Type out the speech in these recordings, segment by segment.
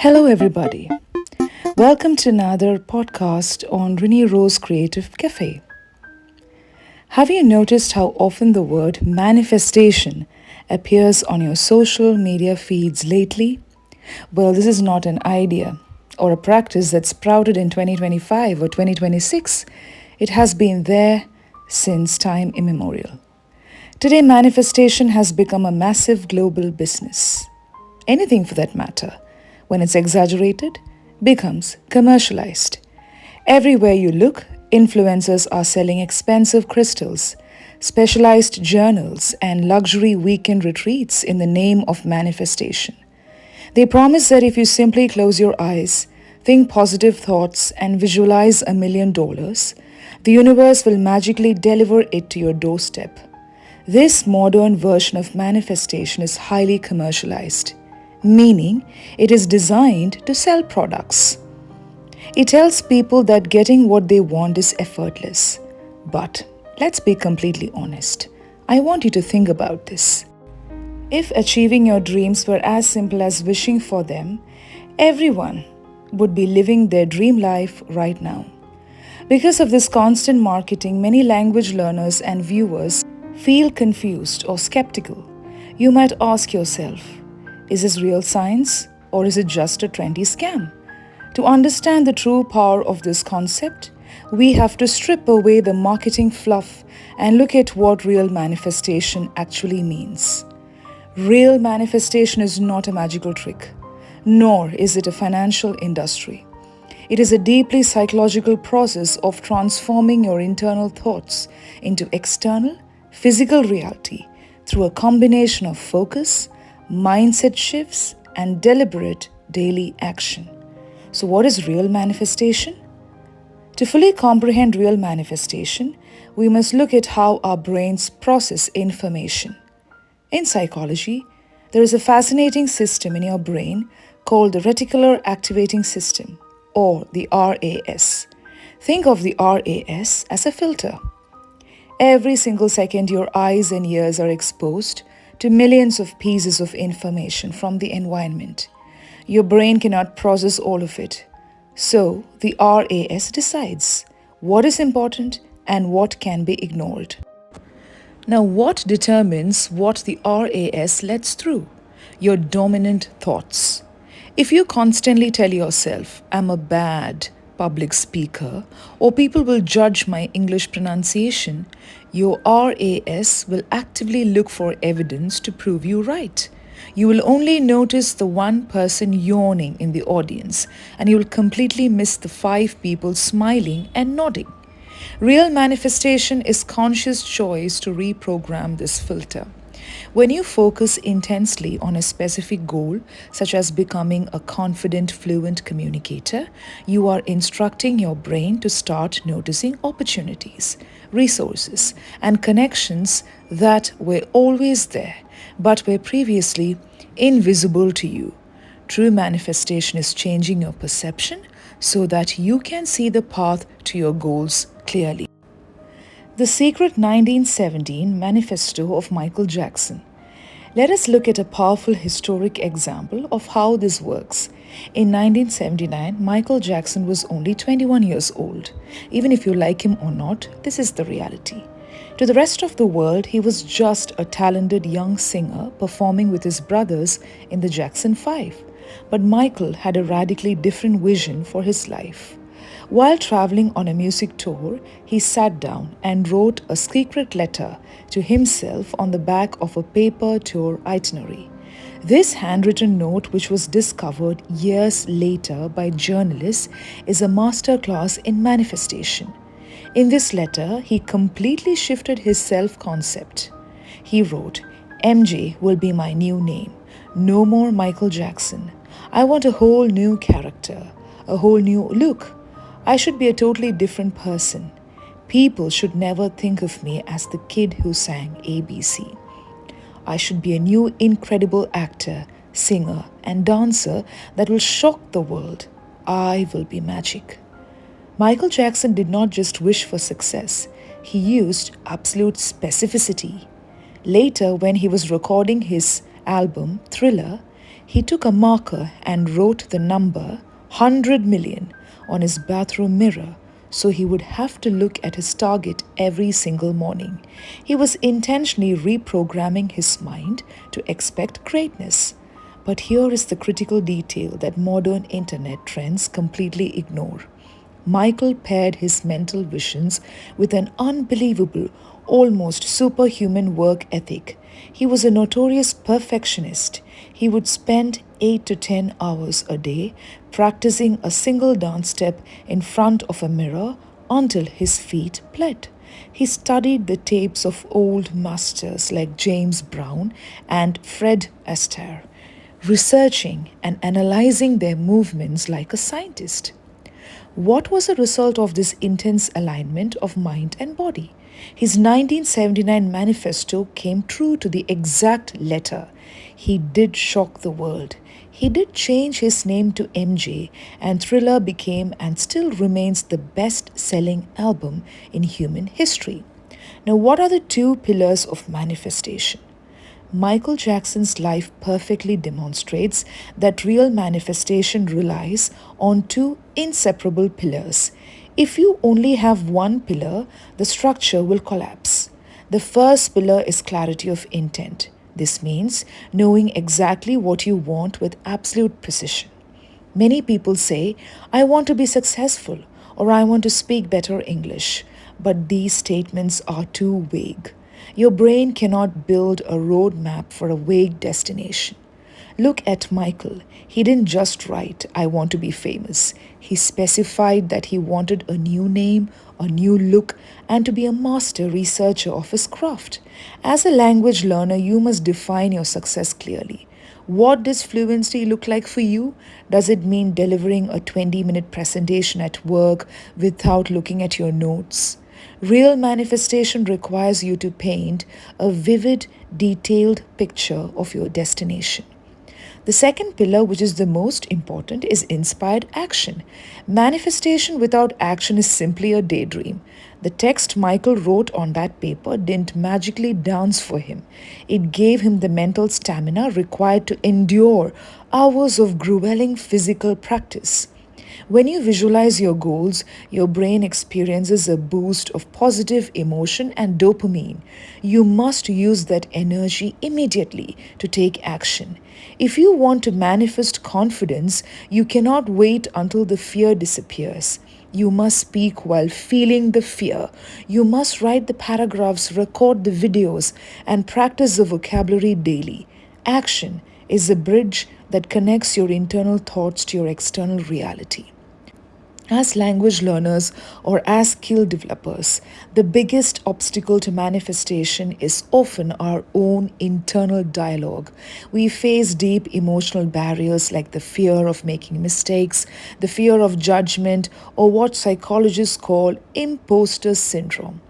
Hello, everybody. Welcome to another podcast on RINI Rose Creative Cafe. Have you noticed how often the word manifestation appears on your social media feeds lately? Well, this is not an idea or a practice that sprouted in 2025 or 2026. It has been there since time immemorial. Today, manifestation has become a massive global business. Anything for that matter, when it's exaggerated, becomes commercialized. Everywhere you look, influencers are selling expensive crystals, specialized journals, and luxury weekend retreats in the name of manifestation. They promise that if you simply close your eyes, think positive thoughts, and visualize $1 million, the universe will magically deliver it to your doorstep. This modern version of manifestation is highly commercialized, meaning it is designed to sell products. It tells people that getting what they want is effortless. But let's be completely honest. I want you to think about this. If achieving your dreams were as simple as wishing for them, everyone would be living their dream life right now. Because of this constant marketing, many language learners and viewers feel confused or skeptical. You might ask yourself, is this real science or is it just a trendy scam? To understand the true power of this concept, we have to strip away the marketing fluff and look at what real manifestation actually means. Real manifestation is not a magical trick, nor is it a financial industry. It is a deeply psychological process of transforming your internal thoughts into external, physical reality through a combination of focus, mindset shifts, and deliberate daily action. So, what is real manifestation? To fully comprehend real manifestation, we must look at how our brains process information. In psychology, there is a fascinating system in your brain called the reticular activating system, or the RAS. Think of the RAS as a filter. Every single second, your eyes and ears are exposed to millions of pieces of information from the environment. Your brain cannot process all of it. So, the RAS decides what is important and what can be ignored. Now, what determines what the RAS lets through? Your dominant thoughts. If you constantly tell yourself, I'm a bad public speaker, or people will judge my English pronunciation, your RAS will actively look for evidence to prove you right. You will only notice the one person yawning in the audience, and you will completely miss the 5 people smiling and nodding. Real manifestation is conscious choice to reprogram this filter. When you focus intensely on a specific goal, such as becoming a confident, fluent communicator, you are instructing your brain to start noticing opportunities, resources, and connections that were always there, but were previously invisible to you. True manifestation is changing your perception so that you can see the path to your goals clearly. The Secret 1917 Manifesto of Michael Jackson. Let us look at a powerful historic example of how this works. In 1979, Michael Jackson was only 21 years old. Even if you like him or not, this is the reality. To the rest of the world, he was just a talented young singer performing with his brothers in the Jackson 5. But Michael had a radically different vision for his life. While traveling on a music tour, he sat down and wrote a secret letter to himself on the back of a paper tour itinerary. This handwritten note, which was discovered years later by journalists, is a masterclass in manifestation. In this letter, he completely shifted his self-concept. He wrote, MJ will be my new name. No more Michael Jackson. I want a whole new character, a whole new look. I should be a totally different person. People should never think of me as the kid who sang ABC. I should be a new incredible actor, singer, and dancer that will shock the world. I will be magic. Michael Jackson did not just wish for success. He used absolute specificity. Later, when he was recording his album Thriller, He took a marker and wrote the number 100 million on his bathroom mirror so he would have to look at his target every single morning. He was intentionally reprogramming his mind to expect greatness. But here is the critical detail that modern internet trends completely ignore. Michael paired his mental visions with an unbelievable, almost superhuman work ethic. He was a notorious perfectionist. He would spend 8 to 10 hours a day practicing a single dance step in front of a mirror until his feet bled. He studied the tapes of old masters like James Brown and Fred Astaire, researching and analyzing their movements like a scientist. What was the result of this intense alignment of mind and body? His 1979 manifesto came true to the exact letter. He did shock the world. He did change his name to MJ, and Thriller became and still remains the best-selling album in human history. Now, what are the two pillars of manifestation? Michael Jackson's life perfectly demonstrates that real manifestation relies on two inseparable pillars. If you only have one pillar, the structure will collapse. The first pillar is clarity of intent. This means knowing exactly what you want with absolute precision. Many people say, I want to be successful or I want to speak better English, but these statements are too vague. Your brain cannot build a roadmap for a vague destination. Look at Michael. He didn't just write, I want to be famous. He specified that he wanted a new name, a new look, and to be a master researcher of his craft. As a language learner, you must define your success clearly. What does fluency look like for you? Does it mean delivering a 20-minute presentation at work without looking at your notes? Real manifestation requires you to paint a vivid, detailed picture of your destination. The second pillar, which is the most important, is inspired action. Manifestation without action is simply a daydream. The text Michael wrote on that paper didn't magically dance for him. It gave him the mental stamina required to endure hours of grueling physical practice. When you visualize your goals, your brain experiences a boost of positive emotion and dopamine. You must use that energy immediately to take action. If you want to manifest confidence, you cannot wait until the fear disappears. You must speak while feeling the fear. You must write the paragraphs, record the videos, and practice the vocabulary daily. Action is a bridge that connects your internal thoughts to your external reality. As language learners or as skill developers, the biggest obstacle to manifestation is often our own internal dialogue. We face deep emotional barriers like the fear of making mistakes, the fear of judgment, or what psychologists call imposter syndrome.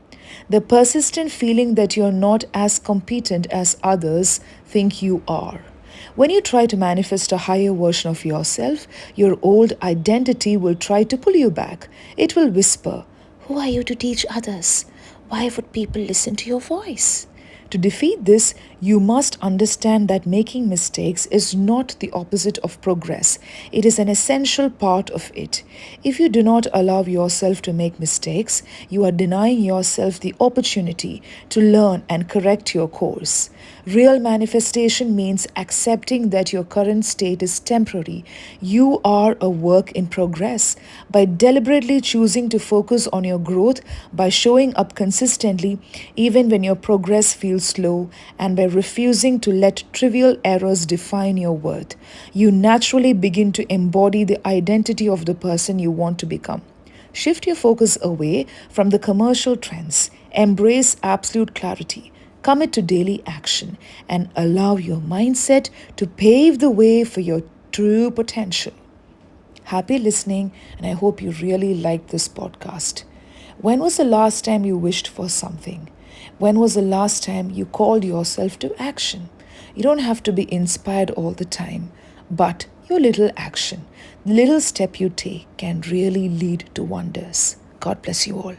The persistent feeling that you're not as competent as others think you are. When you try to manifest a higher version of yourself, your old identity will try to pull you back. It will whisper, who are you to teach others? Why would people listen to your voice? To defeat this, you must understand that making mistakes is not the opposite of progress. It is an essential part of it. If you do not allow yourself to make mistakes, you are denying yourself the opportunity to learn and correct your course. Real manifestation means accepting that your current state is temporary. You are a work in progress. By deliberately choosing to focus on your growth, by showing up consistently, even when your progress feels slow, and by refusing to let trivial errors define your worth, you naturally begin to embody the identity of the person you want to become. Shift your focus away from the commercial trends. Embrace absolute clarity. Commit to daily action and allow your mindset to pave the way for your true potential. Happy listening, and I hope you really liked this podcast. When was the last time you wished for something? When was the last time you called yourself to action? You don't have to be inspired all the time, but your little action, the little step you take can really lead to wonders. God bless you all.